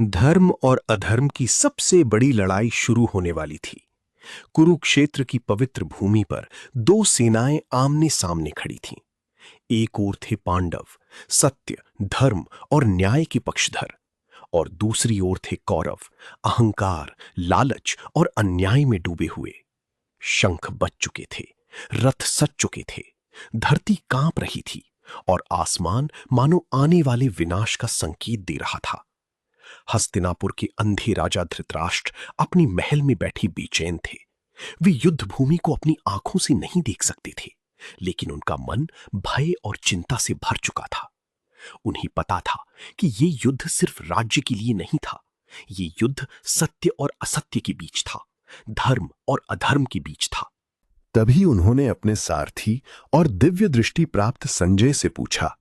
धर्म और अधर्म की सबसे बड़ी लड़ाई शुरू होने वाली थी। कुरुक्षेत्र की पवित्र भूमि पर दो सेनाएं आमने सामने खड़ी थीं। एक ओर थे पांडव, सत्य, धर्म और न्याय के पक्षधर, और दूसरी ओर थे कौरव, अहंकार, लालच और अन्याय में डूबे हुए। शंख बज चुके थे, रथ सज चुके थे, धरती कांप रही थी और आसमान मानो आने वाले विनाश का संकेत दे रहा था। हस्तिनापुर के अंधे राजा धृतराष्ट्र अपनी महल में बैठी बेचैन थे। वे युद्ध भूमि को अपनी आंखों से नहीं देख सकते थे, लेकिन उनका मन भय और चिंता से भर चुका था। उन्हें पता था कि ये युद्ध सिर्फ राज्य के लिए नहीं था, ये युद्ध सत्य और असत्य के बीच था, धर्म और अधर्म के बीच था। तभी उन्होंने अपने सारथी और दिव्य दृष्टि प्राप्त संजय से पूछा,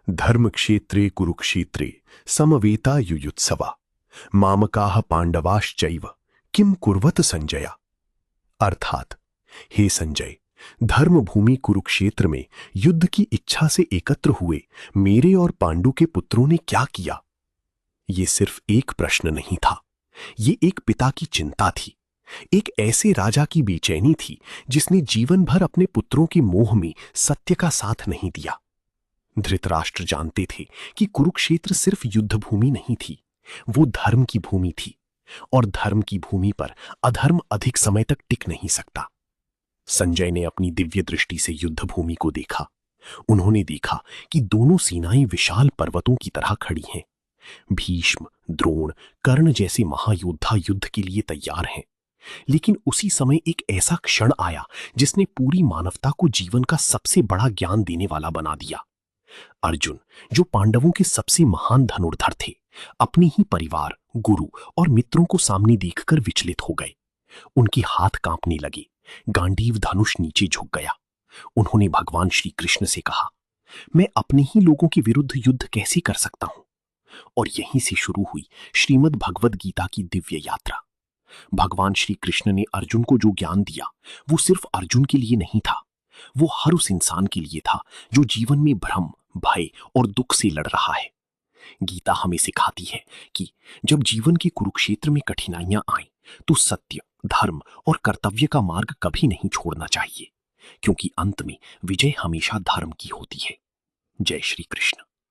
धर्म क्षेत्रे कुरुक्षेत्रे समवेता युयुत्सवा मामकाह पांडवाश्चैव किम कुर्वत संजया। अर्थात, हे संजय, धर्म भूमि कुरुक्षेत्र में युद्ध की इच्छा से एकत्र हुए मेरे और पांडु के पुत्रों ने क्या किया। ये सिर्फ एक प्रश्न नहीं था, ये एक पिता की चिंता थी, एक ऐसे राजा की बेचैनी थी जिसने जीवन भर अपने पुत्रों के मोह में सत्य का साथ नहीं दिया। धृतराष्ट्र जानते थे कि कुरुक्षेत्र सिर्फ युद्ध भूमि नहीं थी, वो धर्म की भूमि थी, और धर्म की भूमि पर अधर्म अधिक समय तक टिक नहीं सकता। संजय ने अपनी दिव्य दृष्टि से युद्ध भूमि को देखा। उन्होंने देखा कि दोनों सेनाएं विशाल पर्वतों की तरह खड़ी हैं। भीष्म, द्रोण, कर्ण जैसे महायोद्धा युद्ध के लिए तैयार हैं। लेकिन उसी समय एक ऐसा क्षण आया जिसने पूरी मानवता को जीवन का सबसे बड़ा ज्ञान देने वाला बना दिया। अर्जुन, जो पांडवों के सबसे महान धनुर्धर थे, अपने ही परिवार, गुरु और मित्रों को सामने देखकर विचलित हो गए। उनके हाथ कांपने लगे, गांडीव धनुष नीचे झुक गया। उन्होंने भगवान श्री कृष्ण से कहा, मैं अपने ही लोगों के विरुद्ध युद्ध कैसे कर सकता हूं। और यहीं से शुरू हुई श्रीमद् भगवद गीता की दिव्य यात्रा। भगवान श्री कृष्ण ने अर्जुन को जो ज्ञान दिया, वो सिर्फ अर्जुन के लिए नहीं था, वो हर उस इंसान के लिए था जो जीवन में भ्रम, भय और दुख से लड़ रहा है। गीता हमें सिखाती है कि जब जीवन के कुरुक्षेत्र में कठिनाइयां आएं, तो सत्य, धर्म और कर्तव्य का मार्ग कभी नहीं छोड़ना चाहिए, क्योंकि अंत में विजय हमेशा धर्म की होती है। जय श्री कृष्ण।